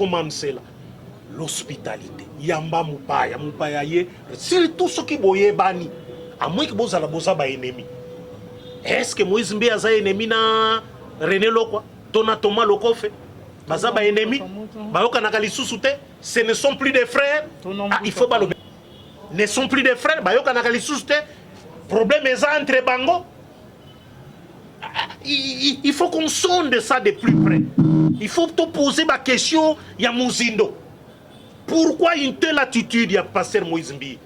recommande cela. L'hospitalité. Yamba Mupaya. Mupaya ye. Surtout ceux qui boye bani. À moins que boza la boza ba ennemi. Est-ce que Moïse Mbe aza ennemi na René Lokwa? Tona Thomas Lokofe? Baza ba ennemi? Bayoka nakalisou te? Ce ne sont plus des frères. Ah, il faut balober. Ne sont plus des frères. Bayoka nakalisou te? Problème est entre bango. Il faut qu'on sonde ça de plus près. Il faut te poser ma question, Yamouzindo. Pourquoi une telle attitude, ya pasteur Moïse Mbi,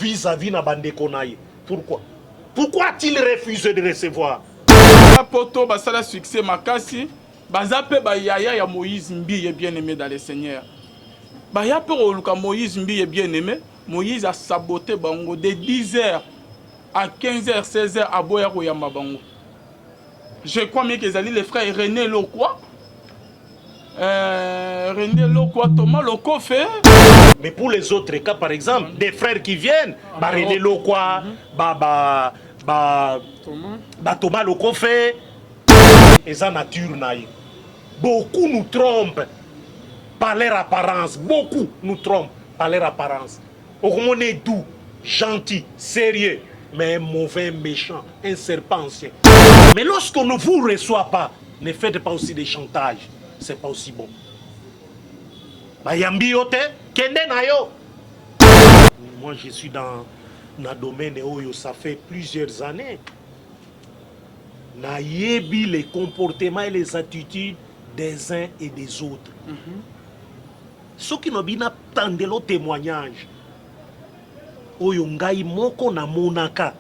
vis-à-vis na bande konaye? Pourquoi? Pourquoi a-t-il refusé de recevoir? Poto basala succès makasi, bazape ba yaya ya Moïse Mbi est bien aimé dans le Seigneur. Ba ya pe oluka Moïse Mbi est bien aimé, Moïse a saboté bango de 10h à 15h, 16h à boya ko yamba bango. Je crois bien que les frères René Lokwa, René Lokwa, Thomas Lokofe. Mais pour les autres cas, par exemple, des frères qui viennent, René Lokwa, Thomas Lokofe, et sa nature naïe. Beaucoup nous trompent par leur apparence. Beaucoup nous trompent par leur apparence. On est doux, gentil, sérieux, mais un mauvais, méchant, un serpent ancien. Mais lorsqu'on ne vous reçoit pas, ne faites pas aussi des chantages. C'est pas aussi bon. Moi, je suis dans le domaine où ça fait plusieurs années. Naïebi les comportements et les attitudes des uns et des autres. Ceux qui n'ont pas entendu le témoignage, Oyongai moko na monaka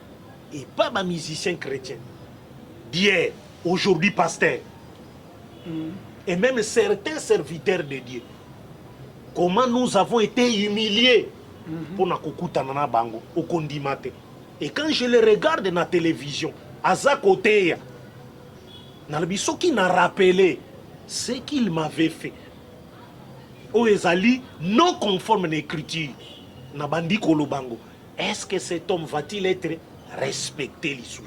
et pas ma musicien chrétien. D'hier, aujourd'hui pasteur. Et même certains serviteurs de Dieu. Comment nous avons été humiliés pour na kokuta na bango au kondimate. Et quand je les regarde dans la télévision, à sa côté, Nalbiso qui n'a rappelé ce qu'il m'avait fait. Oezali non conforme à l'écriture. Nabandi Kolobango. Est-ce que cet homme va-t-il être respecté, l'Issous?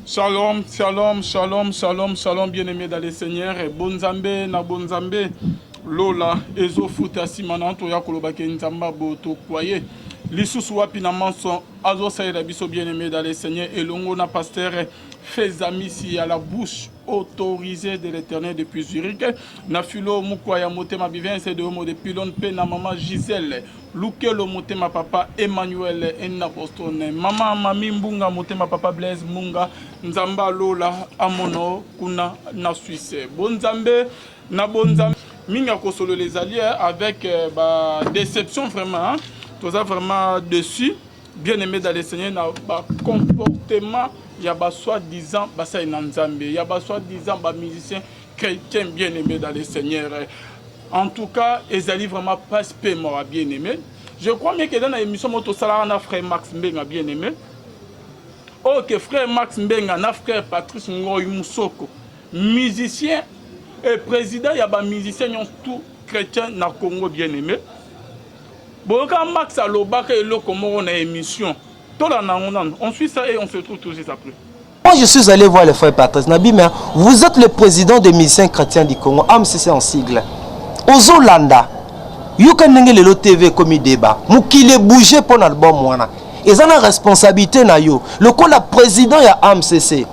Shalom, shalom, shalom, shalom, shalom, bien-aimé dans le Seigneur. Bonzambe, na bonzambe. Lola, ezo futa simananto ya kolobake nzamba boto kwaye. L'Issous wapi na manson, azo saïda biso bien-aimé dans le Seigneur. Et l'ongo na pasteur fait amis si à la bouche autorisée de l'Éternel depuis Zurich. Na filo mukwaya motema bivin c'est de homo de pilon pe na maman Gisèle. Lukelo motema papa Emmanuel en Boston. Maman mami mbunga motema papa Blaise Munga. Nzamba Lola amono kuna na Suisse. Bonzambe na bonzambe. Minga kosolo les alliés avec déception vraiment. Hein? Tout ça vraiment dessus. Bien aimé dans les Seigneurs, na comportement. Il y a soi-disant il y a soi-disant musiciens chrétiens bien aimés dans les Seigneurs. En tout cas, ils allaient vraiment pas moi bien aimé. Je crois bien que dans l'émission Moto Salara, frère Max Mbenga bien aimé. Ok, frère Max Mbenga, frère Patrice Ngoy Moussoko, musicien et président, il y a des musiciens tout chrétiens dans le Congo bien aimé. Bon, quand Max a l'obaka et l'eau comme on a émission. On suit ça et on se retrouve tout de suite après. Moi, je suis allé voir le frère Patrice Nabi, mais vous êtes le président des musiciens chrétiens du Congo, AMCC en sigle. Ozolanda, you can le TV comme débat. Moukile bouger pour l'album moana. Ils ont la responsabilité na yo. Le coup la président ya AMCC.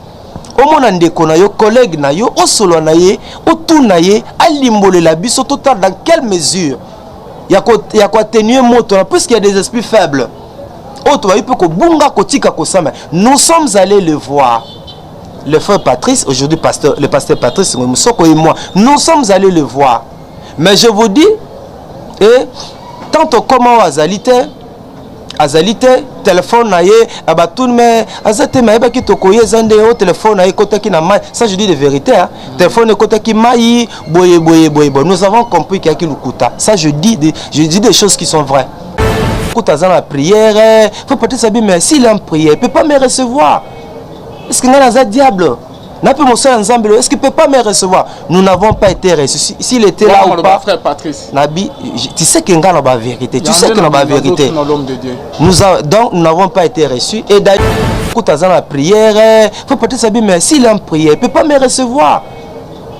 Au moins ndeko na yo collègue na yo, au solo na ye, au tout na ye, à l'imbole la biso total dans quelle mesure? Il y a quoi tenir moto puisqu'il y a des esprits faibles. Nous sommes allés le voir. Le frère Patrice, aujourd'hui le pasteur Patrice et moi, nous sommes allés le voir. Mais je vous dis, tant comment Azalite, téléphone naie, abatoun mais azate maeba ki tokoye zande au téléphone naie kota ki na mai. Ça je dis de vérité hein. Téléphone kota ki mai boye. Nous avons compris qu'il y a qui lukuta. Ça je dis des choses qui sont vraies. Dans la prière, il faut peut-être savoir, mais s'il est en prière, il ne peut pas me recevoir. Est-ce qu'il y a un diable? Est-ce qu'il ne peut pas me recevoir? Nous n'avons pas été reçus. S'il était là ou pas, frère Patrice. Nabi, tu sais qu'il y a la vérité. Tu sais qu'il y a la vérité. Donc, nous n'avons pas été reçus. Et d'ailleurs, dans la prière, il faut peut-être savoir, mais s'il est en prière, il ne peut pas me recevoir.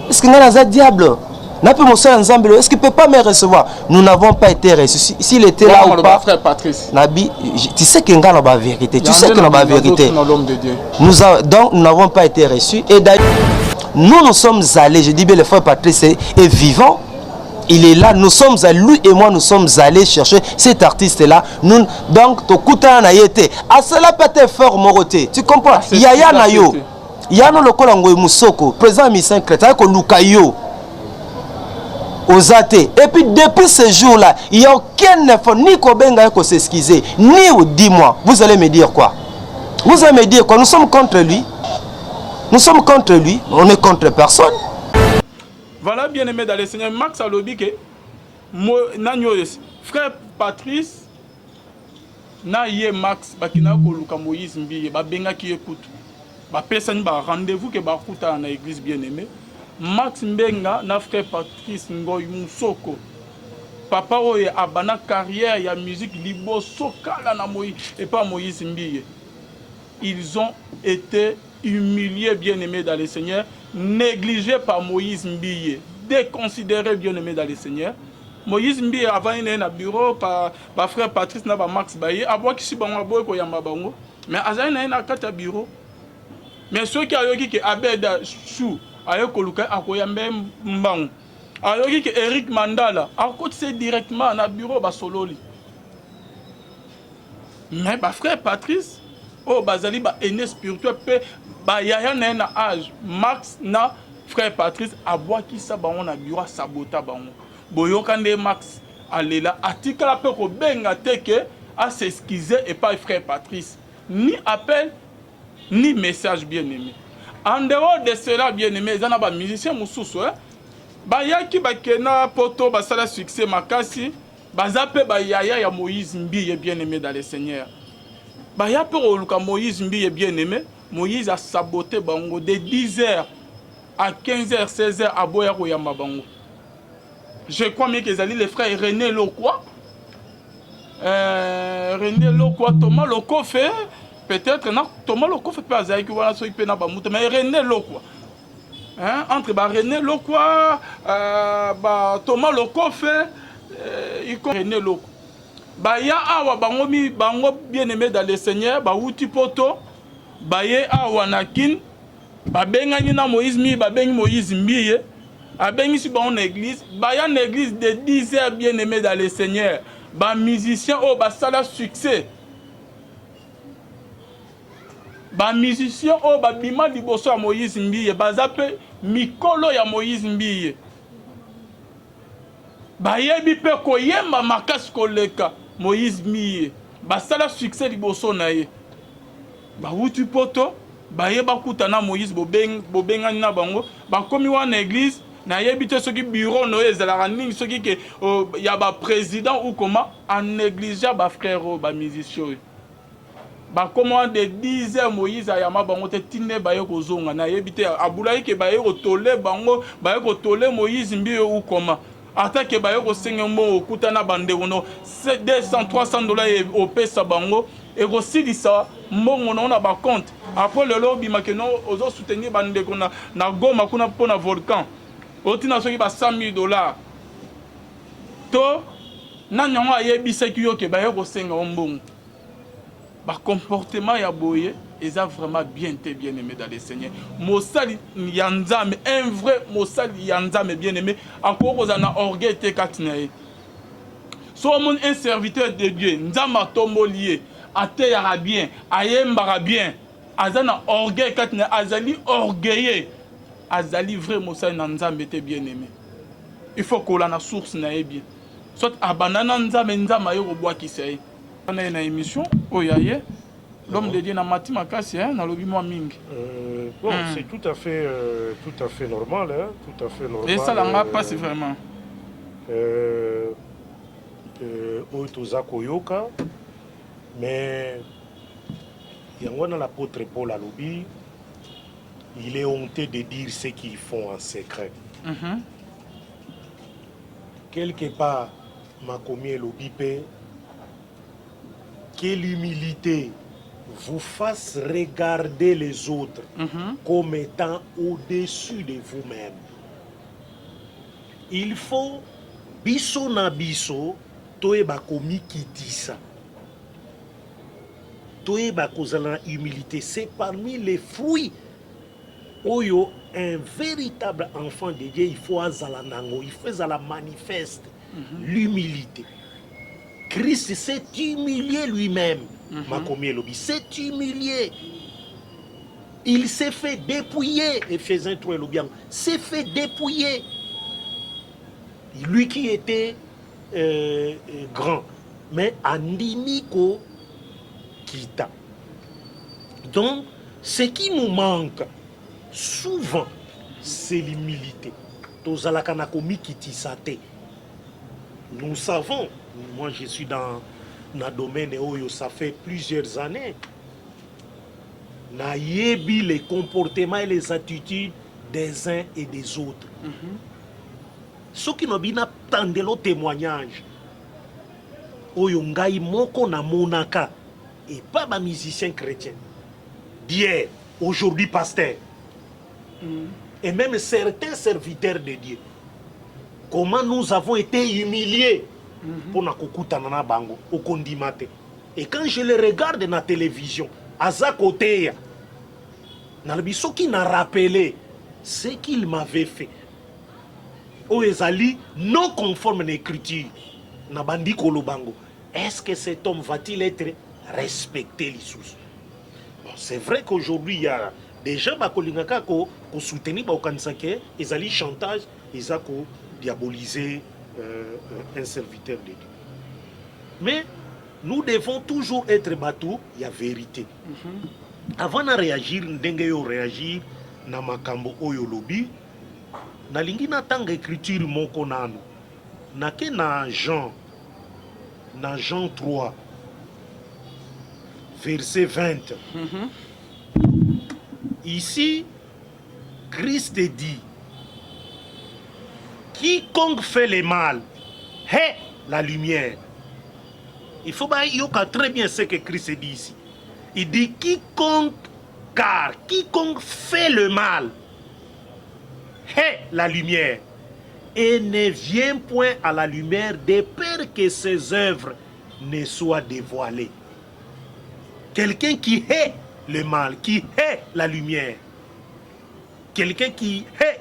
Est-ce qu'il y a un diable? Est-ce qu'il ne peut pas me recevoir? Nous n'avons pas été reçus. S'il était là ou pas, frère Patrice. Nabi, tu sais qu'il y a la vérité. Tu sais qu'il y a la vérité. Donc, nous n'avons pas été reçus. Et d'ailleurs, nous sommes allés, je dis bien, le frère Patrice est vivant. Il est là, nous sommes allés, lui et moi, nous sommes allés chercher cet artiste-là. Donc, Tokuta na yete. À cela peut-être fort moroté. Tu comprends? Yaya Nayo. Yano Lokolango Musoko, président Missin Crétin, Lukayo. Ozate. Et puis depuis ce jour-là, il n'y a aucun effort, ni Kobenga qui s'excuser, ni dis-moi. Vous allez me dire quoi? Vous allez me dire quoi? Nous sommes contre lui. Nous sommes contre lui. On est contre personne. Voilà, bien aimé dans le Seigneur, Max Alobike, frère Patrice, na ye Max, bakina ko luka Moïse Mbiye, ba benga ki écoute. Ba personne ba rendez-vous que ba kuta na église bien aimé. Max Mbenga na frère Patrice Ngoy Musoko. Papa oye abana carrière ya musique libo sokala na Moïse et pas Moïse Mbiye. Ils ont été humiliés bien aimés dans le Seigneur, négligés par Moïse Mbiye, déconsidérés bien aimés dans le Seigneur. Moïse Mbiye avant il na bureau par frère Patrice na ba Max Baye abo ki si bango boy ko yamba bango mais azai na kata bureau. Mais ceux qui ayoki que Abeda Chou ayoko luka akoyambe mbango ayoki que Eric Mandala akotse directement na bureau ba sololi. Mais ba frère Patrice oh bazali ba aîné spirituel pe ba yaya na âge Max na frère Patrice aboa ki sa bango na bureau sabota bango boyokande Max alela atikala pe ko benga teke a s'excuser et pas frère Patrice ni appel ni message bien aimé. En dehors de cela bien aimé, ils ont des musiciens moussousou ba yaki ba kena poto ba sala succès makasi ba zape ba yaya ya Moïse Mbiye bien aimé dans le Seigneur. Ba ya pe oluka Moïse Mbiye bien aimé, Moïse a saboté bango de 10h à 15h 16h à boya ko yamba bango. Je crois bien qu'ils allaient les frères René Lokwa. René Lokwa Thomas Loko fait peut-être non Thomas Loko fait pas ça qui voilà so ipena ba muta mais René Lokwa. Hein entre ba René Lokwa ba Thomas Loko fait il René Lokwa. Ba ya awa bango mi bango bien-aimé dans le Seigneur ba wuti poto ba ye awa nakin ba bengani na Moïse mi ba bengi Moïse Mbiye a bengi si bango na église ba ya na église de 10h bien-aimé dans le Seigneur ba musicien oh ba sala succès ba musicien oh ba bima liboso ya Moïse Mbiye ba zape mikolo ya Moïse Mbiye ba yebi pe ko yemba makasi koleka Moïse Mbiye ba sala succès liboso na ye ba wuti poto ba yeba kutana Moïse bobengani na bango ba komi wa na église na yebi te soki bureau no ezalaka nini soki ke ya ba président ou comment en négligeant ba frère ba musicien ba comment de 10h Moïse ayama bango te tinde ba ye kozonga na yebi te abulai ke ba ye kotole bango ba ye kotole Moïse Mbiye ou comment attaque ba ye kosenga mo okutana bandeko no 200 300 $ au pesa bango et kosilisa mbongo na ba compte après le lobby makeno ozo soutenir bandeko na Goma kuna pona volcan otina soki ba 100 000 $. To na nyongo ayebisa ki yo ke ba ye kosenga mbongo ba comportement ya boye eza vraiment bien aimé dans le Seigneur. Mosali yanzame un vrai mosali yanzame bien aimé encore na orgueil te katinae. So un serviteur de Dieu nzama tombolié ate ya bien ayemba bien azana orgueil katinae azali orgueilleux azali vrai mosali nzambe te bien aimé. Il faut qu'on la source na bien. Soit abanana nzame nzama yo bois qui sait. On a une émission oyaye l'homme de Dieu na mati makasi hein na lobi moi mingi. Bon, c'est tout à fait normal hein, tout à fait normal. Et ça là passe vraiment. Oitoza koyoka mais yango na l'apôtre Paul alobi il est honteux de dire ce qu'ils font en secret. Quelque part makomi elobi pe que l'humilité vous fasse regarder les autres comme étant au-dessus de vous-même. il faut biso na biso toyeba komi kitisa toyeba kozala na humilité. C'est parmi les fruits oyo un véritable enfant de Dieu il faut azala nango, il faut azala manifeste l'humilité. Christ s'est humilié lui-même. Makomi elobi s'est humilié. Il s'est fait dépouiller. Éphésiens 3 elobi s'est fait dépouiller. Lui qui était grand, mais andimiko kita. Donc, ce qui nous manque souvent, c'est l'humilité. Tozalaka na komi kitisate. Nous savons, moi je suis dans le domaine où ça fait plusieurs années. Na yebi les comportements et les attitudes des uns et des autres. Ceux qui n'ont pas entendu le témoignage, oyo ngai moko na monaka et pas ma musicien chrétien. D'hier, aujourd'hui pasteur. Et même certains serviteurs de Dieu. Comment nous avons été humiliés pour na kokuta na bango au kondimate. Et quand je les regarde dans la télévision, à sa côté, ce qui n'a rappelé ce qu'il m'avait fait. Au ezali non conforme à l'écriture. Na bandi kolobango. Est-ce que cet homme va-t-il être respecté l'Issus? Bon, c'est vrai qu'aujourd'hui il y a des gens qui soutenir ils allaient chantage, ils ont diabolisé un serviteur de Dieu. Mais nous devons toujours être battus, il y a vérité. Avant de réagir, nous réagir na makambo oyo lobi, na lingi na tanga écriture moko nanu. Na ke na Jean 3, verset 20. Ici, Christ dit, quiconque fait le mal hait la lumière. Il faut très bien ce que Christ dit ici. Il dit quiconque fait le mal hait la lumière et ne vient point à la lumière de peur que ses œuvres ne soient dévoilées. Quelqu'un qui hait le mal, qui hait la lumière. Quelqu'un qui hait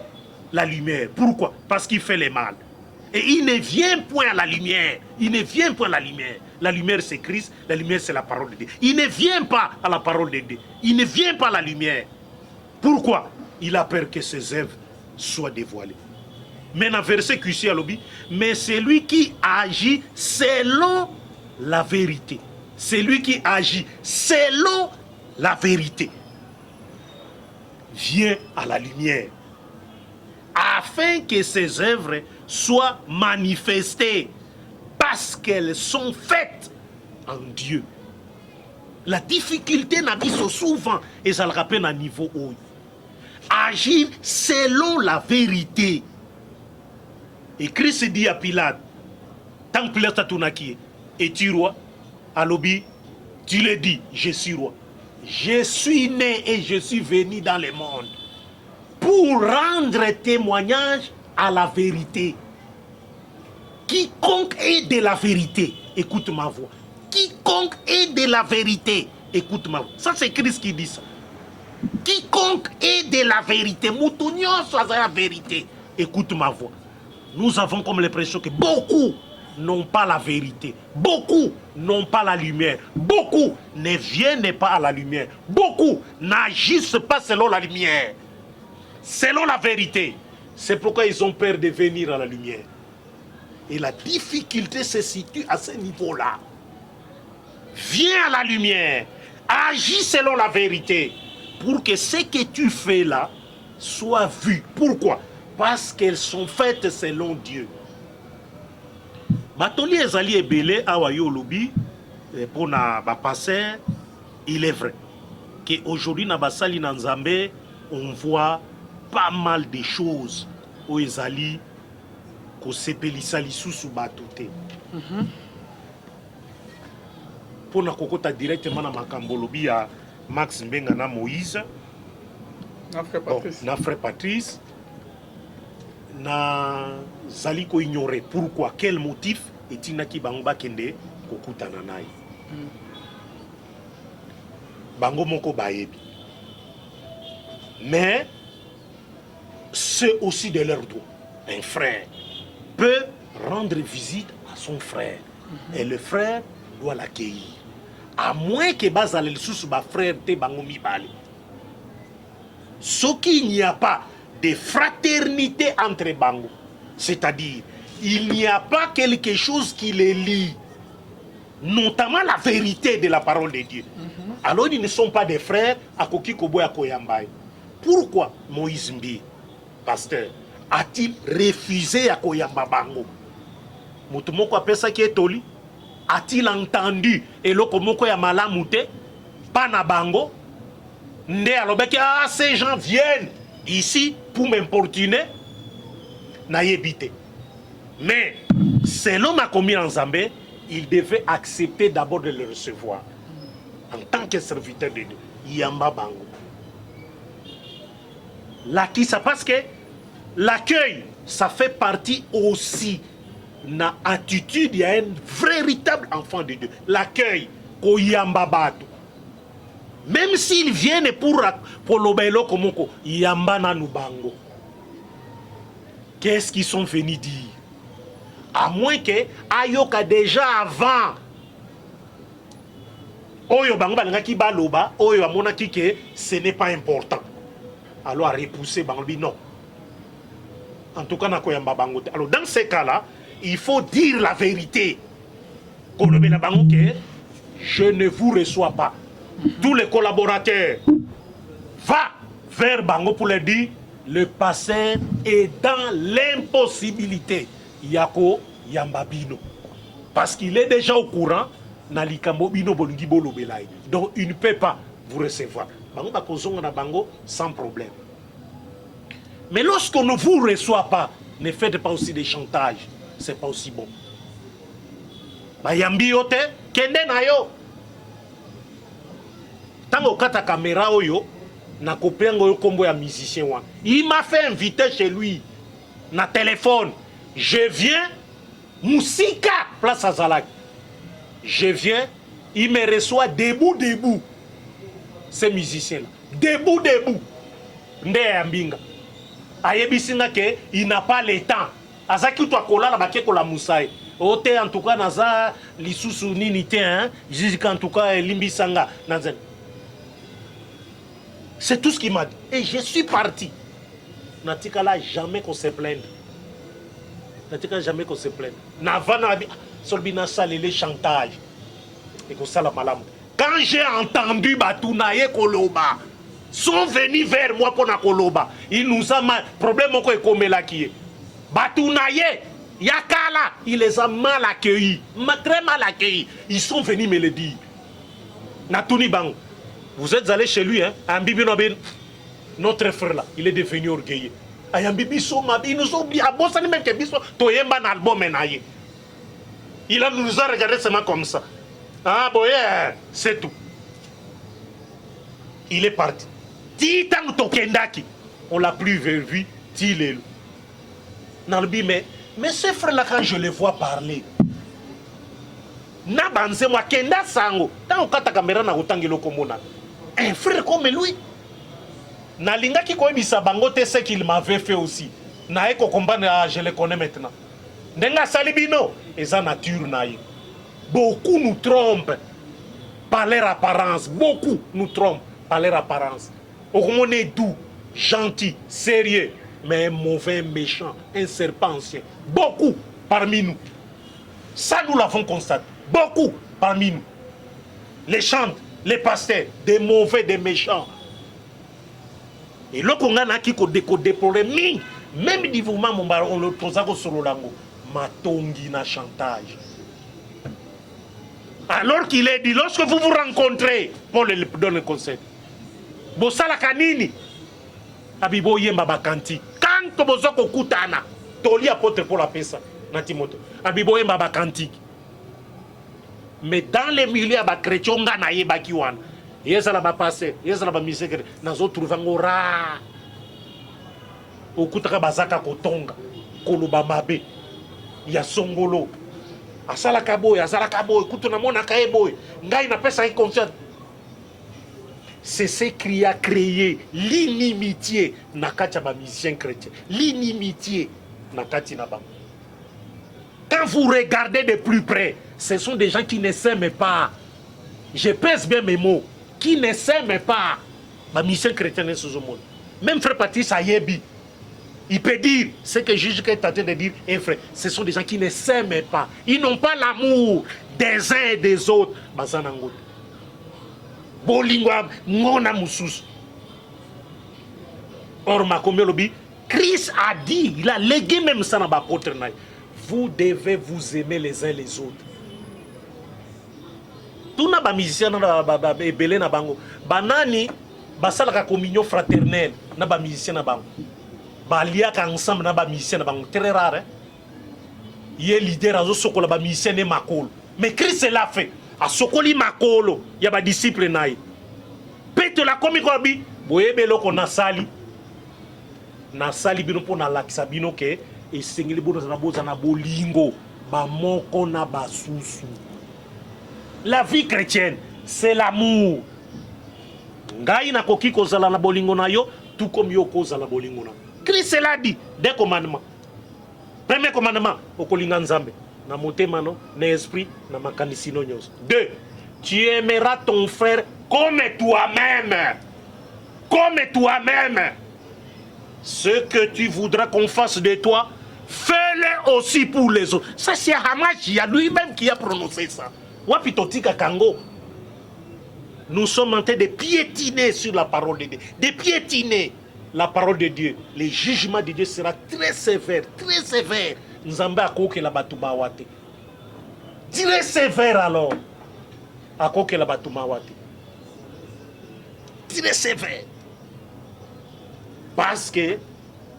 la lumière. Pourquoi? Parce qu'il fait le mal. Et il ne vient point à la lumière. Il ne vient point à la lumière. La lumière c'est Christ, la lumière c'est la parole de Dieu. Il ne vient pas à la parole de Dieu. Il ne vient pas à la lumière. Pourquoi? Il a peur que ses œuvres soient dévoilées. Maintenant, verset QC à l'objet. Mais c'est lui qui agit selon la vérité. C'est lui qui agit selon la vérité. Vient à la lumière. Afin que ses œuvres soient manifestées. Parce qu'elles sont faites en Dieu. La difficulté n'a dit souvent, et ça le rappelle à niveau haut. Agir selon la vérité. Et Christ dit à Pilate, tant que Pilate a tourné, es-tu roi? À l'objet, tu le dis, je suis roi. Je suis né et je suis venu dans le monde pour rendre témoignage à la vérité. Quiconque est de la vérité, écoute ma voix. Quiconque est de la vérité, écoute ma voix. Ça c'est Christ qui dit ça. Quiconque est de la vérité, moutounion soit la vérité, écoute ma voix. Nous avons comme l'impression que beaucoup n'ont pas la vérité. Beaucoup n'ont pas la lumière. Beaucoup ne viennent pas à la lumière. Beaucoup n'agissent pas selon la lumière. Selon la vérité. C'est pourquoi ils ont peur de venir à la lumière. Et la difficulté se situe à ce niveau-là. Viens à la lumière. Agis selon la vérité. Pour que ce que tu fais là soit vu. Pourquoi? Parce qu'elles sont faites selon Dieu. Batoli ezali ebele awa yo lobi pour na ba passer, il est vrai que aujourd'hui na basali na Nzambe on voit pas mal de choses au ezali ko sepelisa lisusu bato te. Pour na kokota directement na makambo lobi ya Max Mbenga na Moïse na frère Patrice. Na frère Patrice na zali ko ignorer pourquoi quel motif etinaki bango bakende kokutana naye. Bango moko bayebi. Mais c'est aussi de leur droit. Un frère peut rendre visite à son frère et le frère doit l'accueillir. À moins que bazale le sous ba frère te bango mibale. Ce qu'il n'y a pas de fraternité entre bango, c'est-à-dire il n'y a pas quelque chose qui les lie, notamment la vérité de la parole de Dieu. Alors ils ne sont pas des frères à Koki Kobo à Koyambaye. Pourquoi Moïse Mbi, pasteur, a-t-il refusé à Koyamba Bango? Moutoumoko appelle ça qui est toli. A-t-il entendu et le Komoko Yamala Mouté, Pana Bango? Nde alobeki, ah, ces gens viennent ici pour m'importuner. Naïebité. Mais selon ma commune en Zambé, il devait accepter d'abord de le recevoir en tant que serviteur de Dieu. Yamba Bango. Ça parce que l'accueil, ça fait partie aussi de l'attitude. Il y a un véritable enfant de Dieu. L'accueil, Koyamba Bato. Même s'ils viennent pour l'obélo komoko, Yamba Nanu Bango. Qu'est-ce qu'ils sont venus dire? À moins que Ayoka déjà avant Oyo Bango Balangaki Baloba, Oyo Amonaki que ce n'est pas important. Alors à repousser Bangobi, non. En tout cas, alors dans ces cas-là, il faut dire la vérité. Je ne vous reçois pas. Tous les collaborateurs, va vers Bango pour leur dire, le pasteur est dans l'impossibilité. Yako Yambabino. Parce qu'il est déjà au courant, donc il ne peut pas vous recevoir. Bango sans problème. Mais lorsqu'on ne vous reçoit pas, ne faites pas aussi des chantages. C'est pas aussi bon. Bayambi yote, kende na yo. Tango kata caméra oyo, na kopengo yo kombo ya musicien wan. Il m'a fait inviter chez lui, na téléphone. Je viens, Moussika, place à Zalak. Je viens, il me reçoit debout. Ces musiciens-là. Debout. Nde Ambinga. Ayebisinga ke, il n'a pas le temps. Azaki to akola la bakeko la Moussaï. Ote en tout cas naza lisusu nini te hein. Jisika en tout cas limbisanga nazen. C'est tout ce qu'il m'a dit. Et je suis parti. Natika là jamais qu'on se plaigne. Natika jamais qu'on se plaigne. Navana solbina salele chantage. Et qu'on sala malam. Quand j'ai entendu Batounaye Koloba sont venus vers moi pour na Koloba, il nous a mal problème ko ekomela qui Batounaye Yakala, il les a mal accueillis, très mal accueillis. Ils sont venus me le dire. Natouni Bang, vous êtes allé chez lui, hein? Ambibi Nobin, notre frère là, il est devenu orgueilleux. Ayambibi Soma, ils nous ont oublié. À bon, ça même que Biso, Toyemba n'album menaillé. Il nous a regardé seulement comme ça. Ah, bon, c'est tout. Il est parti. Titan Tokendaki, on l'a plus vu, Tilelu. Nalbi, mais ces frères-là, quand je les vois parler, Nabanze, moi, Kenda Sango, tant au kata caméra na utangilo komona. Un frère comme lui, Nalinga qui connaît Bisabangote, c'est qu'il m'avait fait aussi. Naeko combat, je le connais maintenant. Nenga Salibino, et sa nature naïe. Beaucoup nous trompent par leur apparence. Beaucoup nous trompent par leur apparence. On est doux, gentil, sérieux, mais un mauvais, méchant, un serpent ancien. Beaucoup parmi nous. Ça, nous l'avons constaté. Beaucoup parmi nous. Les chantres, les pasteurs, des mauvais, des méchants. Et là, on a qui déplorer, même niveau on le pose sur le lango. Matongi na chantage. Alors qu'il est dit, lorsque vous vous rencontrez, Paul le donne le conseil. Bosala kanini, abibo yemba bakanti. Quand bozoko kutana, toli apôtre pour la pesa, na Timothée. Abibo yemba bakanti. Mais dans les milieux ba chrétiens na yeba kiwana. Yesala ba passer, yesala ba misère, nazo trouver ngora. Okutaka bazaka kotonga. koloba mabe ya songolo asalaka boy azalaka boy kutu namonaka ye boy ngai napesaki confiance. C'est ce qui a créé l'inimitié na kati ya musicien chrétien, l'inimitié na kati na bango. Quand vous regardez de plus près, ce sont des gens qui ne s'aiment pas. Je pèse bien mes mots, qui ne s'aiment pas. Ma mission chrétienne est sous le monde. Même frère Patrice Ayebi, il peut dire ce que Jésus est en train de dire. Et frère, ce sont des gens qui ne s'aiment pas. Ils n'ont pas l'amour des uns et des autres. Bazanango. Bolingwa ngona musus. Or Makomé Lobi, Christ a dit, il a légué même ça dans l'apôtre. Vous devez vous aimer les uns les autres. Tout na ba musicien na ba ebele na bango. Banani basalaka communion fraternelle na ba musicien na bango. Ba liaka ensemble na ba musicien na bango. Très rare. Yé leader azo sokola ba musicien ne makolo. Mais Christ l'a fait. A sokoli makolo ya ba disciple naï. Pete la komiko bi boyebelo ko nasali. Nasali bino po na lakisa bino ke et sengeli bono na boza na bolingo ba moko na basusu. La vie chrétienne, c'est l'amour. Ngai na koki kozala na bolingo na yo, tout comme yo kozala bolingo na. Christ l'a dit, deux commandements. Premier commandement, okolinga nzambe na motema no, na esprit, na makanisi no nyos. Deux, tu aimeras ton frère comme toi-même. Comme toi-même. Ce que tu voudras qu'on fasse de toi, fais-le aussi pour les autres. Ça, c'est Hamachi, lui-même qui a prononcé ça. Wapitotika Kango. Nous sommes en train de piétiner sur la parole de Dieu. De piétiner la parole de Dieu. Le jugement de Dieu sera très sévère. Très sévère. Nzambe akoke la batuma wate. Très sévère alors. Akoke la batuma wate. Très sévère. Parce que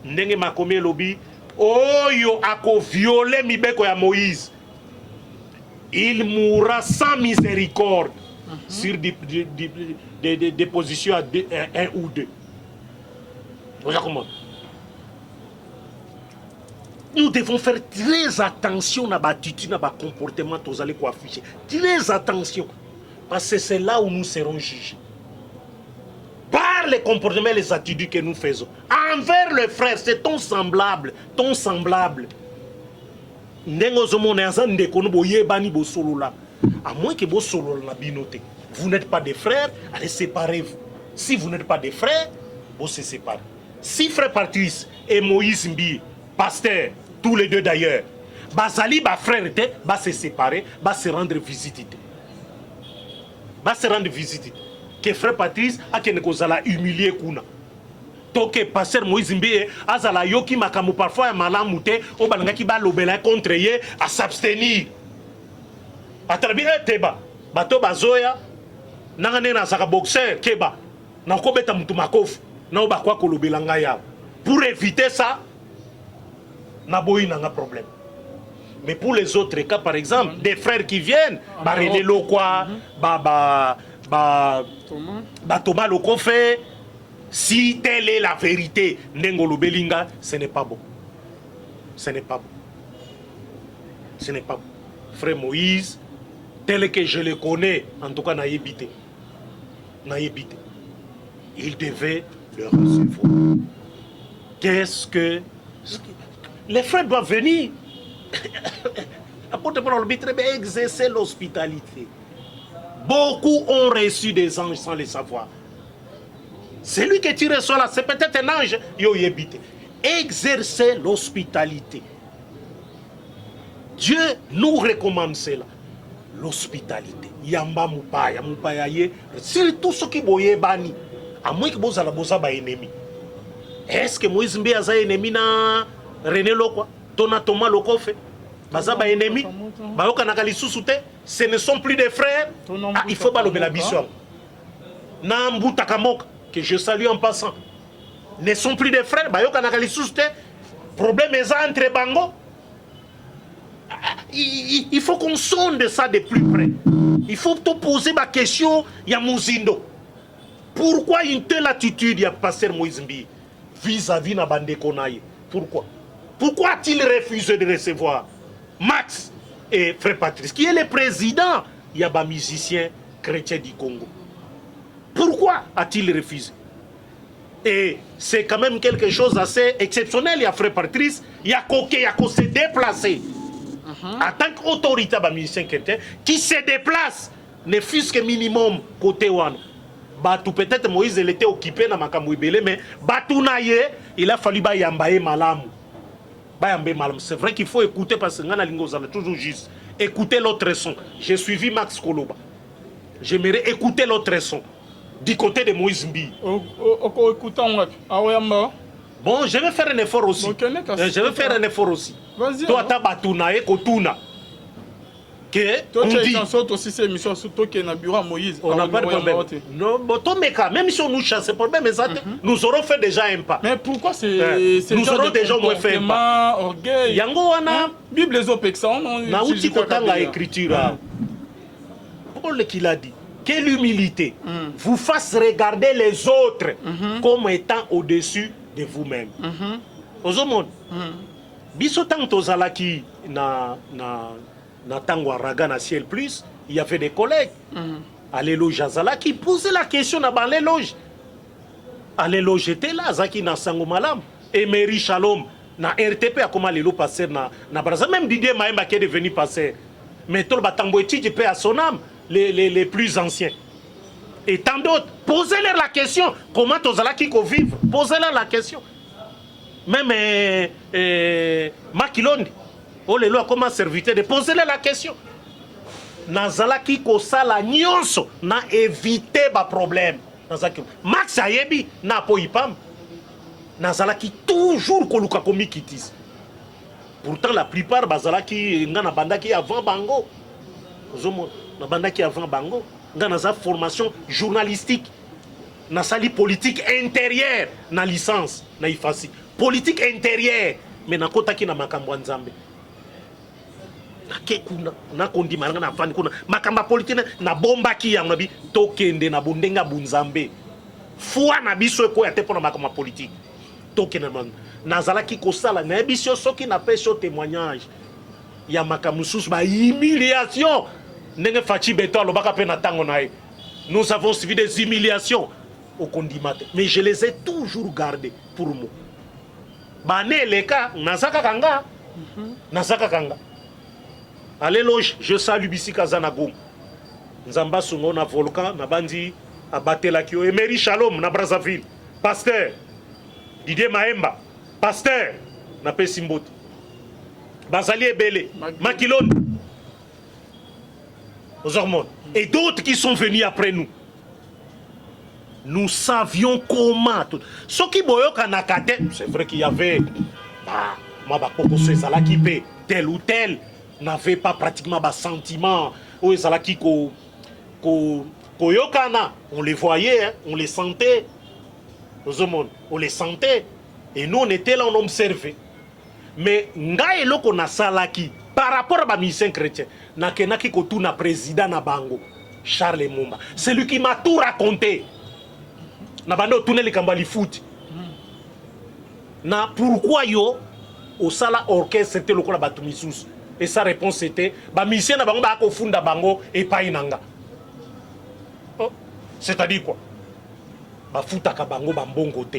ndenge Makomé lobi oyo ako violer mibeko ya Moïse. Il mourra sans miséricorde sur des positions à 1 ou 2. Nous devons faire très attention à l'attitude, à notre comportement, à nos afficher. Très attention. Parce que c'est là où nous serons jugés. Par les comportements et les attitudes que nous faisons. Envers le frère, c'est ton semblable. Ton semblable. À moins que vous solo la binoté. Vous n'êtes pas des frères, allez séparez-vous. Si vous n'êtes pas des frères, vous se séparez. Si frère Patrice et Moïse Mbi, pasteur, tous les deux d'ailleurs, Bazali, ba frère, va se séparer, va se rendre visite. Va se rendre visite. Que frère Patrice a que nous humilié kuna. Que pasteur Moïse Mbi azala yoki makamu parfois malamute o balangaki ba lobela contre ye à s'abstenir. Atrabi teba bato bazoya nangane na saka boxeur keba na kobeta mutu makofu na ba kwa kolobela ngaya. Pour éviter ça na boyi nanga problème. Mais pour les autres cas par exemple des frères qui viennent ba René Lokwa Thomas Lokofe. Si telle est la vérité, Nengolo Belinga, ce n'est pas bon. Ce n'est pas bon. Ce n'est pas bon. Frère Moïse, tel que je le connais, en tout cas, n'a évité. Il devait le recevoir. Qu'est-ce que... Les frères doivent venir. Apôtre Paul exercer l'hospitalité. Beaucoup ont reçu des anges sans le savoir. Celui que tu reçois là, c'est peut-être un ange. Exercer l'hospitalité. Dieu nous recommande cela. L'hospitalité. Yamba mupaya, mupaya ye. Surtout ceux qui boye bani. À moins que vous allez bosa ba ennemi. Est-ce que Moïse Mbi a ennemi na René Lokwa, Thomas Lokofe, baza ba ennemi, baoka nakali susute, ce ne sont plus des frères. Ah, il faut pas le la mission. Na mbuta kamoka. Que je salue en passant, ne sont plus des frères. Problème est entre Bango. Il faut qu'on sonde ça de plus près. Il faut te poser ma question. Yamouzindo. Pourquoi une telle attitude, il y a pasteur Moïse Mbi vis-à-vis de Bande Konaye? Pourquoi? Pourquoi a-t-il refusé de recevoir Max et Frère Patrice, qui est le président, il y a des musiciens chrétiens du Congo? Pourquoi a-t-il refusé? Et c'est quand même quelque chose d'assez exceptionnel. Il y a Frère Patrice, il y a Koké, il y a qu'à se déplacer. En tant qu'autorité des musiciens chrétiens, qui se déplace, ne fût-ce que minimum côté Wan. Batou, peut-être Moïse il était occupé dans Makamou Ibele, mais Batou Naye, il a fallu Bayambaye Malam. Bayambaye Malam. C'est vrai qu'il faut écouter parce que Ngana Lingozala toujours juste. Écoutez l'autre son. J'ai suivi Max Koloba. J'aimerais écouter l'autre son. Du côté de Moïse Mbi. Bon, je vais faire un effort aussi. Je vais faire un effort aussi. Vas-y. Toi, tu as Batuna et Kotuna. On dit. On n'a pas de problème. Non, même si on nous chasse, problème, nous aurons fait déjà un pas. Mais pourquoi c'est. Nous aurons déjà fait un pas. Orgueil. Yango wana. Bible les opexans. Na outi kotanga écriture. Paul qui l'a dit. Que l'humilité vous fasse regarder les autres comme étant au-dessus de vous-même. Aux hommes, biso tant tozalaki na tango raga na ciel plus, il y avait des collègues. À l'éloge Azalaki posaient la question dans l'éloge. À l'éloge était là, Zaki na sango malam. Emery Shalom na RTP a comment l'élo passer na Brazza. Même Didier Maemba qui est devenu passer. Mais tout le batambo étudie paix à son âme. Les plus anciens. Et tant d'autres. Posez-leur la question. Comment Tozalaki ko vivre? Posez-leur la question. Même Makilondi. Oh, les lois, comment serviteur de poser-leur la question. Nazalaki ko sala nyonso na éviter ba problème. Max Ayebi na po ipam. Nazalaki toujours koluka komi kitis. Pourtant la plupart bazalaki ngana bandaki avant bango. Zomo na bandaki avant bango. Ngana za formation journalistique. Na sali politique intérieure na licence na ifasi. Politique intérieure mais na kotaki na makambo nzambe. Na kondi maranga na fani kuna makamba politique na bomba ki yango bi tokende na bundenga bunzambe foi na biso eko ya te pona makamba politique tokende na zalaki kosala na biso soki na peso témoignage ya makamusus ba humiliation ndenge fachi beto alobaka pe na tango nae. Nous avons suivi des humiliations au condimate mais je les ai toujours gardés pour moi. Bane leka nazaka kanga nazaka kanga. Allez loge, je salue Bissi Kazanagum. Nzamba Sungo na volcan, na bandi abatela kio. Emery Shalom na Brazzaville. Pasteur. Didier Maemba. Pasteur. Na Pesimboti. Bazali Ebele. Makilon. Aux hormones. Et d'autres qui sont venus après nous. Nous savions comment. Ce qui boyoka nakate, c'est vrai qu'il y avait. Mabakoko Sezala qui tel ou tel. N'avait pas pratiquement de sentiment. On les voyait, hein, on les sentait. On les sentait. Et nous, on était là, on observait. Mais, par rapport à mes musiciens chrétiens, nakenaki kotu na président na bango, Charles Mumba. C'est lui qui m'a tout raconté. Na bando tuneli kambali foot. Na pourquoi yo au sala orchestre c'était le kola batumisus. Et sa réponse était ba musicien na bango ba ko funda bango et pas inanga. Oh, c'est-à-dire quoi? Ba futa ka bango ba mbongo te.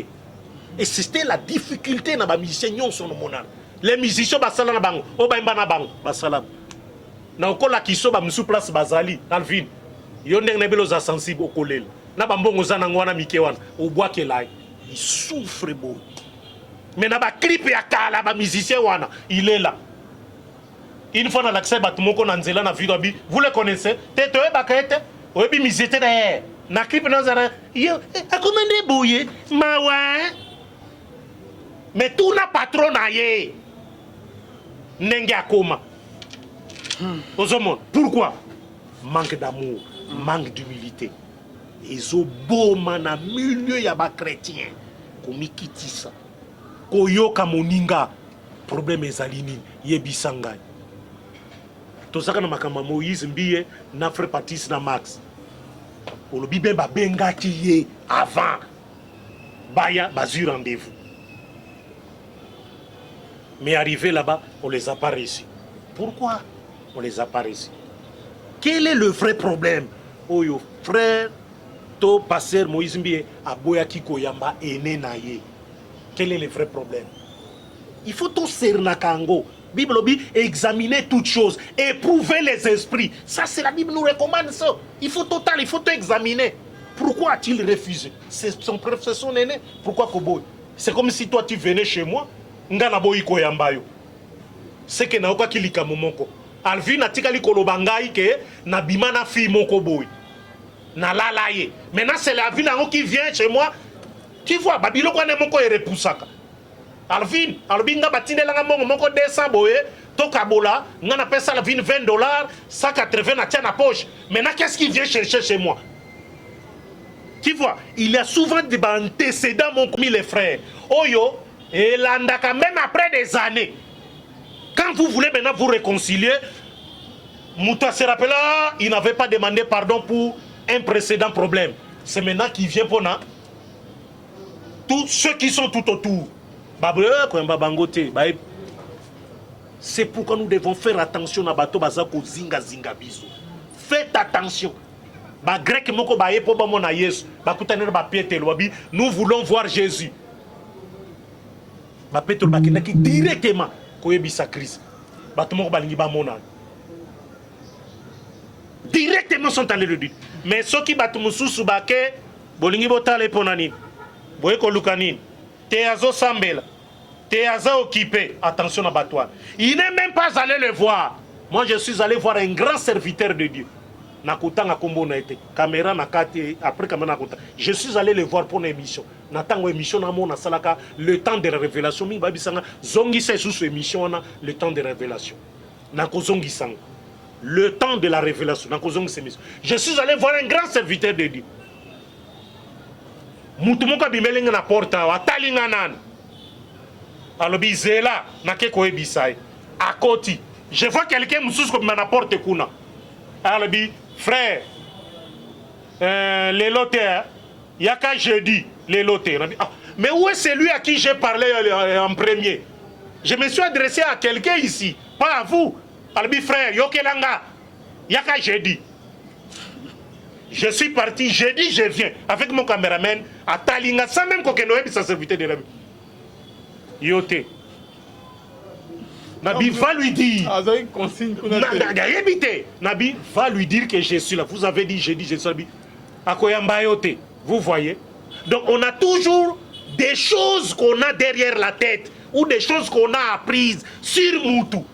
Et c'était la difficulté na ba musicien nyon son monal. Les musiciens ba sala na bango, o ba imba na bango, ba sala. Na okola kiso ba musu place bazali, Alvin. Yo ndenge nebelo za sensible okolela. Na ba mbongo za na ngwana mike wana, o bois ke lai. Il souffre beau. Mais na ba clip ya kala ba musicien wana, il est là. Une fois dans l'accès batumoko na nzela na vidéo bi, vous le connaissez? Tete bakete, obi musicien derrière. Na clip na zara, yo, akomende boye, mawa. Mais tout na patron na ye. Nenge akoma. Ozomon, pourquoi? Manque d'amour, manque d'humilité. Ezo boma na milieu ya ba chrétien. Komi kitisa. Koyoka moninga. Problème ezali nini? Yebisanga. Tozaka na makamba Moïse Mbiye na Frère Patrice na Max. Olobi ben ba bengaki ye avant. Baya bazu rendez-vous. Mais arrivé là-bas, on ne les a pas reçus. Pourquoi on ne les a pas reçus? Quel est le vrai problème? Oh, yo, frère, to passer Moïse Mbie, aboya kiko yamba ene na ye. Quel est le vrai problème? Il faut tout sernakango. Bible dit examiner toutes choses, éprouver les esprits. Ça, c'est la Bible nous recommande ça. Il faut tout examiner. Pourquoi a-t-il refusé? C'est son professeur aîné. Pourquoi Koboy? C'est comme si toi tu venais chez moi, ngana boy ko yambayo. C'est que na oka kilika momoko. Alvin atikali kolobangai ke na bimana fi moko boy. Na lalaye. Maintenant c'est la ville qui vient chez moi. Tu vois, babilo ko ne moko repoussaka. Alvin nga batinde la mongo moko 200 boye, to kabola, ngana pesa la vin $20, 180 na tia na poche. Maintenant qu'est-ce qu'il vient chercher chez moi? Tu vois, il y a souvent des antécédents, mon commis les frères. Oyo, et l'andaka, même après des années, quand vous voulez maintenant vous réconcilier, Mouta se rappelle, il n'avait pas demandé pardon pour un précédent problème. C'est maintenant qu'il vient pour tous ceux qui sont tout autour. C'est pourquoi nous devons faire attention à Bato Bazako Zinga Zinga Biso. Faites attention. Grec moko baye po bamona Yesu bakutanera ba Pierre lobi nous voulons voir Jésus ba Petro bakindaki directement koyebisa Christ bato moko balingi bamona directement sont allés le dire mais ceux qui bato mususu bake bolingi botale ponani boye ko lukanini te azo sambela te azo occupé attention à batwa il n'est même pas allé le voir. Moi je suis allé voir un grand serviteur de Dieu. Nakutanga kombo na été caméra nakati après caméra nakuta. Je suis allé le voir pour une émission. Natango émission na mona salaka le temps de la révélation mi babisanga zongi c'est sous émission na le temps de révélation. Nako zongi sang. Le temps de la révélation nako zongi c'est émission. Je suis allé voir un grand serviteur de Dieu. Mutu moka bimelinga na porta atalinga nan. Alobi zela nakeko ebisai. Akoti. Je vois quelqu'un mususu ko na porte kuna. Alobi frère, les lotés, il n'y a qu'à jeudi, les lotés. Ah, mais où est celui à qui j'ai parlé en premier? Je me suis adressé à quelqu'un ici, pas à vous. Alobi frère, Yokelanga, il n'y a qu'à jeudi. Je suis parti, jeudi, je viens avec mon caméraman à Talinga, sans même qu'on ait sa serviteur de la vie. Yoté. Nabi va lui dire. Nabi va lui dire que je suis là. Vous avez dit, j'ai dit, je suis là. Vous voyez? Donc on a toujours des choses qu'on a derrière la tête ou des choses qu'on a apprises sur Moutou.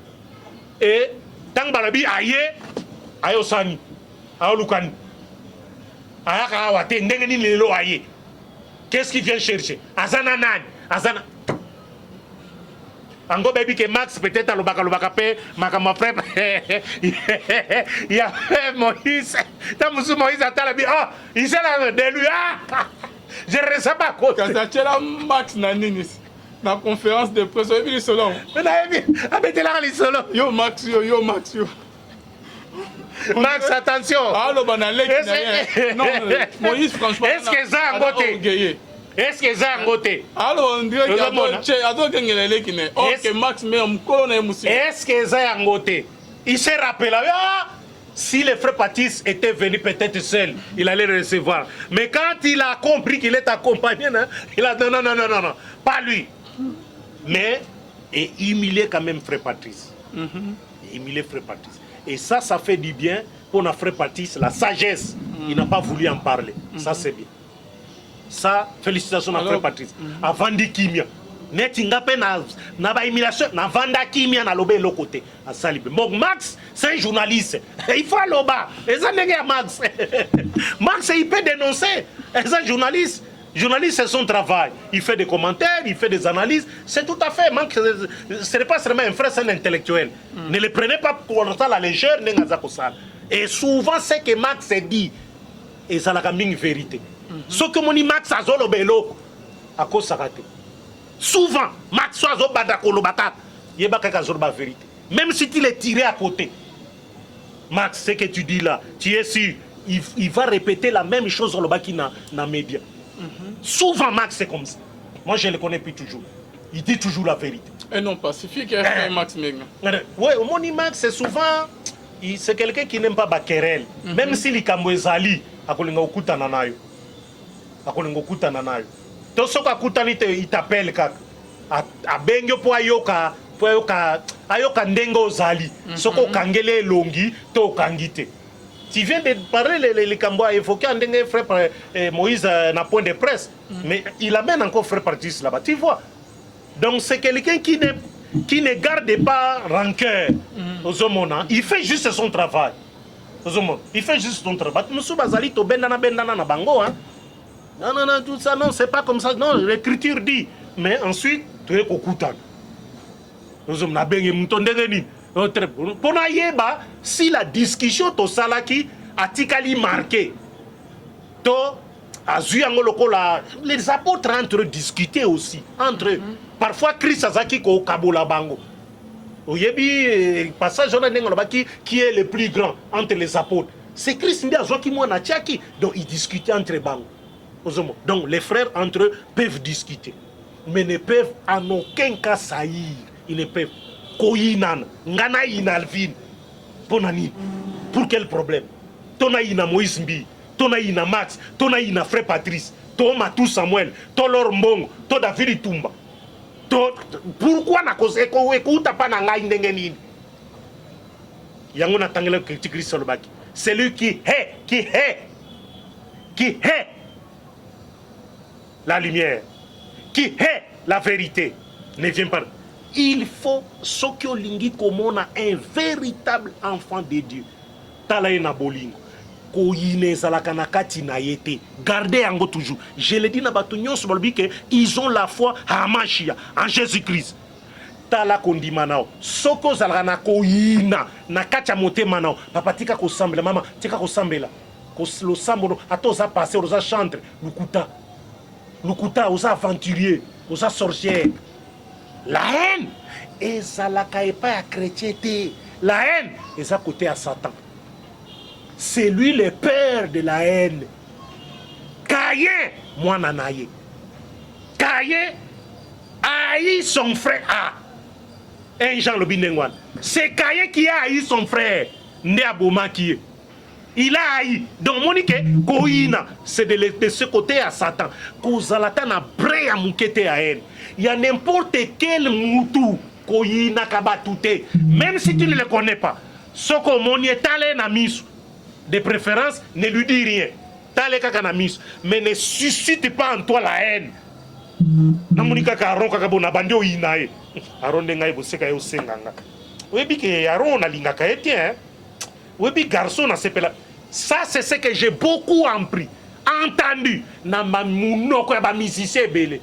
Et tant balabi aye, ayosani, ayolukani, ayakawate, ndengeni lelo aye. Qu'est-ce qu'il vient chercher? Azana nan, azana. Ango baby que Max peut-être à l'obaka pe ma frère il y a Moïse tamusu Moïse atala bi ah il s'est là de lui ah je ne sais pas quoi quand tu là Max naninis na conférence de presse il solo na bi abete là il solo yo Max Max attention allo banalek non Moïse franchement est-ce que ça ngote est-ce que ça ngote alors on dirait que Max même est-ce que ça ngote il se rappelle ah si le frère Patrice était venu peut-être seul il allait le recevoir mais quand il a compris qu'il est accompagné il a dit non pas lui mais et humilier quand même frère Patrice humilier frère Patrice et ça fait du bien pour notre frère Patrice la sagesse il n'a pas voulu en parler ça c'est bien. Ça, félicitations à frère Patrice. Avant de Kimia. Netingape na ba émulation na vanda Kimia na lobé l'autre côté. À Salibé. Bon, Max, c'est un journaliste. Il faut aller au bas. Et ça n'est pas Max. Max, il peut dénoncer. C'est un journaliste. Journaliste, c'est son travail. Il fait des commentaires, il fait des analyses. C'est tout à fait. Max, ce n'est pas seulement un frère, c'est un intellectuel. Ne le prenez pas pour ça la légère. Et souvent, ce que Max dit, et ça la une vérité. Ce que mon Max a zolo belo à cause de souvent Max a zolo badakolo bata yebaka kazolo ba vérité même si tu l'es tiré à côté Max ce que tu dis là tu es sûr il va répéter la même chose sur le baki na média souvent Max c'est comme ça moi je le connais plus toujours il dit toujours la vérité Et non pacifique, frère Max Menga. Oui, Moni Max, c'est souvent... C'est quelqu'un qui n'aime pas Bakerel. Même si les Kamwezali, akolinga okuta nanayo. Akolinga okuta nanayo. To soka akutani il t'appelle kaka. A bengyo po ayoka ndengo ozali. Soko kangele longi to kangite. Tu viens de parler les Kambo a évoqué un dingue frère Moïse na point de presse, mais il amène encore frère Patrice là-bas. Tu vois. Donc c'est quelqu'un qui ne garde pas rancœur aux hommes. Il fait juste son travail. Il fait juste son travail. Monsieur Bazali, to bendana na bango. Non, tout ça, non, c'est pas comme ça. Non, l'écriture dit. Mais ensuite, tu es kokutan. Nous sommes na bengi mutondengeni. Pour naïeba, si la discussion to salaki atikali marqué, to les apôtres entre eux discutaient aussi entre eux. Parfois Christ azaki ko kabola bango. Oyebi passage qui est le plus grand entre les apôtres. C'est Christ ndi azoki mwana tiaki. Donc ils discutaient entre bango. Donc les frères entre eux peuvent discuter, mais ne peuvent en aucun cas saillir. Ils ne peuvent. Koyinan, ngana inalvin. Pour quel problème? Tona ina Moïse Mbi, tona ina Max, tona ina frère Patrice, to Matou Samuel, to Lor Mbongo, to David Tumba. Pourquoi na cause écoute pas na ngai ndenge nini? Yango na tangela critique solbaki. Celui qui hait la lumière, qui hait la vérité, ne vient pas. Il faut ce que lingi comme on a un véritable enfant de Dieu. Talaina bolingo. Koyine salakana kati na yete. Gardez yango toujours. Je le dis na batunyon sobalbi que ils ont la foi à Machia, en Jésus-Christ. Tala kondima nao. Soko zalana koyina na kacha mote manao. Papa tika ko sambela mama, tika ko sambela. Ko lo sambo atoza passer oza chantre, lukuta oza aventurier, oza sorcière. La haine et ça la caille pas à chrétienté. La haine et ça côté à Satan. C'est lui le père de la haine. Caïn, moi nanaye. Caïn haït son frère A. Un Jean le Binengwan. C'est Caïn qui a haï son frère. Né à Bomakie. Il a haï. Donc Monique, Koïna, c'est de ce côté à Satan. Kozalata na bre à moukete à haine. Il y a n'importe quel moutou Koïna kabatouté. Même si tu ne le connais pas. Soko Monier tale na misu. De préférence, ne lui dis rien. Tale kaka na misu. Mais ne suscite pas en toi la haine. Namonika ka aron kaka bona bandio inae. Aron dengai boseka yo senganga. Webi ke aron na lingaka etien. Webi garçon na sepela. Ça c'est ce que j'ai beaucoup entendu na mamunoko ya ba musicien belé.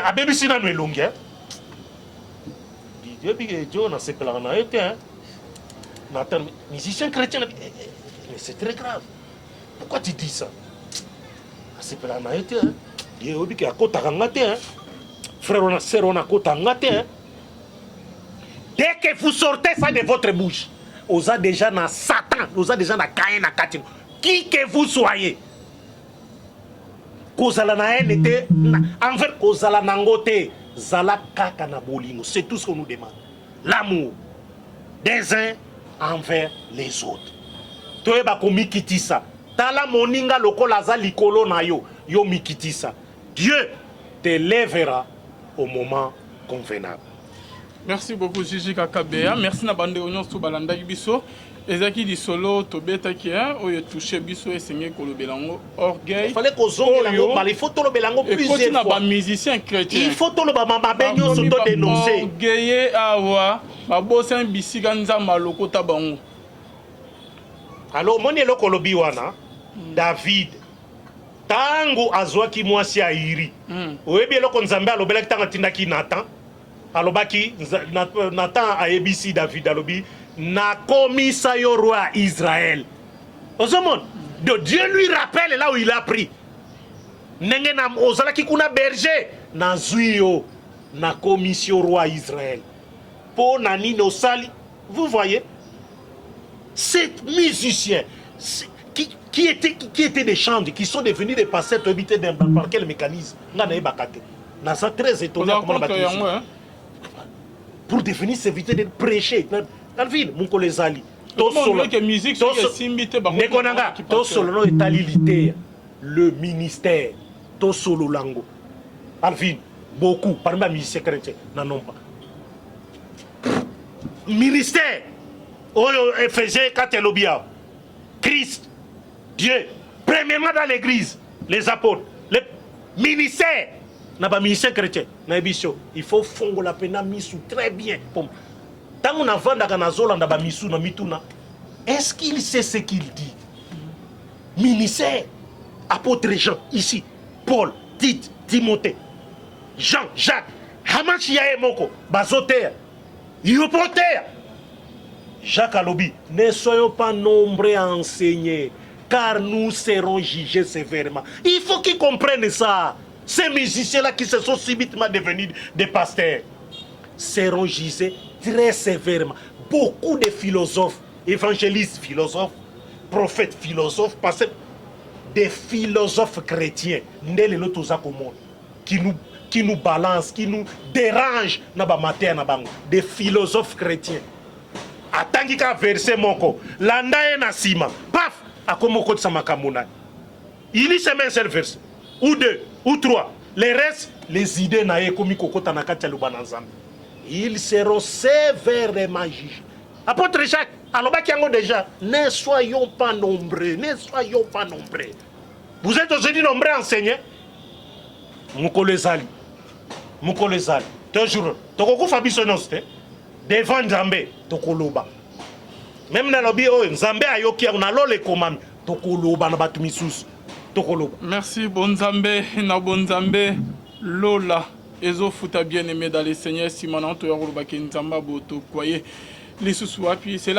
A BBC na no elongi. Webi ke jo na sepela na etien. Na terme musicien chrétien. Mais c'est très grave. Pourquoi tu dis ça? C'est pas la naïté. Il y a qui a côté ngate. Frère, on a serré, on a côté ngate. Dès que vous sortez ça de votre bouche, vous êtes déjà dans Satan, vous êtes déjà dans Caïn, dans Katin. Qui que vous soyez, kozala na haine était envers kozala nangote, zala kaka na bolingo. C'est tout ce qu'on nous demande. L'amour des uns envers les autres. Toeba ko mikitisa. Tala moninga lokola za likolo na yo, yo mikitisa. Dieu te lèvera au moment convenable. Merci beaucoup Gigi Kakabea. Merci na bande onyo so balanda biso. Ezaki di solo to beta ki oyo touché biso et sengé ko lobelango orgueil. Il fallait qu'on zonge lango, mais il faut to lobelango plusieurs fois. Musicien chrétien. Il faut to lo ba benyo so to dénoncer. Orgueil awa ba bossa bisika nzamba lokota bango. Alors moni eloko lobi wana David tango azwaki mwasi ya iri oyebi eloko nzambe alobelaki tanga tindaki Nathan alobaki Nathan ayebisi David alobi nakomisa yo roi Israël. Ozomon de Dieu lui rappelle là où il a pris ndenge na ozalaki kuna berger nazwi yo nakomisi yo roi Israël po nani no sali. Vous voyez ces musiciens qui étaient des chants, qui sont devenus des pasteurs, par quel mécanisme? naza très étonné comment pour devenir serviteur de prêcher dans la ville mon les ali nekonanga to solo no etalilité le ministère to solo lango Alvin beaucoup parmi les musiciens chrétiens n'en ont pas ministère oyo faisait Katelobia Christ Dieu premièrement dans l'église les apôtres les ministères na ba ministère chrétien na ebisio il faut fongo la pena misu très bien tant on avanda na zolanda ba misu na mituna est-ce qu'il sait ce qu'il dit ministère apôtre Jean ici Paul Tite Timothée Jean Jacques Hamachi ya moko bazoter yopoter Jacques Alobi ne soyons pas nombreux à enseigner car nous serons jugés sévèrement. Il faut qu'ils comprennent ça. Ces musiciens-là qui se sont subitement devenus des pasteurs seront jugés très sévèrement. Beaucoup de philosophes, évangélistes philosophes, prophètes philosophes, des philosophes chrétiens, qui nous balancent, qui nous dérangent, des philosophes chrétiens. Attends qu'à verser mon corps, l'anda et nasima, paf! Il lit seulement un seul verset, ou deux, ou trois. Les restes, les idées ils seront sévèrement jugés. Apôtre Jacques, alors déjà, ne soyons pas nombreux, ne soyons pas nombreux. Vous êtes aujourd'hui nombreux à enseigner. Mukolezali, toujours. Toko fabisonos, devant Nzambe, tokoloba. Même dans le bio, Nzambe ayoki on a le commande. Tokoloba na batu misusu. Tokoloba. Merci Bonzambe na Bonzambe Lola ezo futa bien aimé dans les seigneurs Simonanto ya Nzamba boto koye. Les sous-wapi, c'est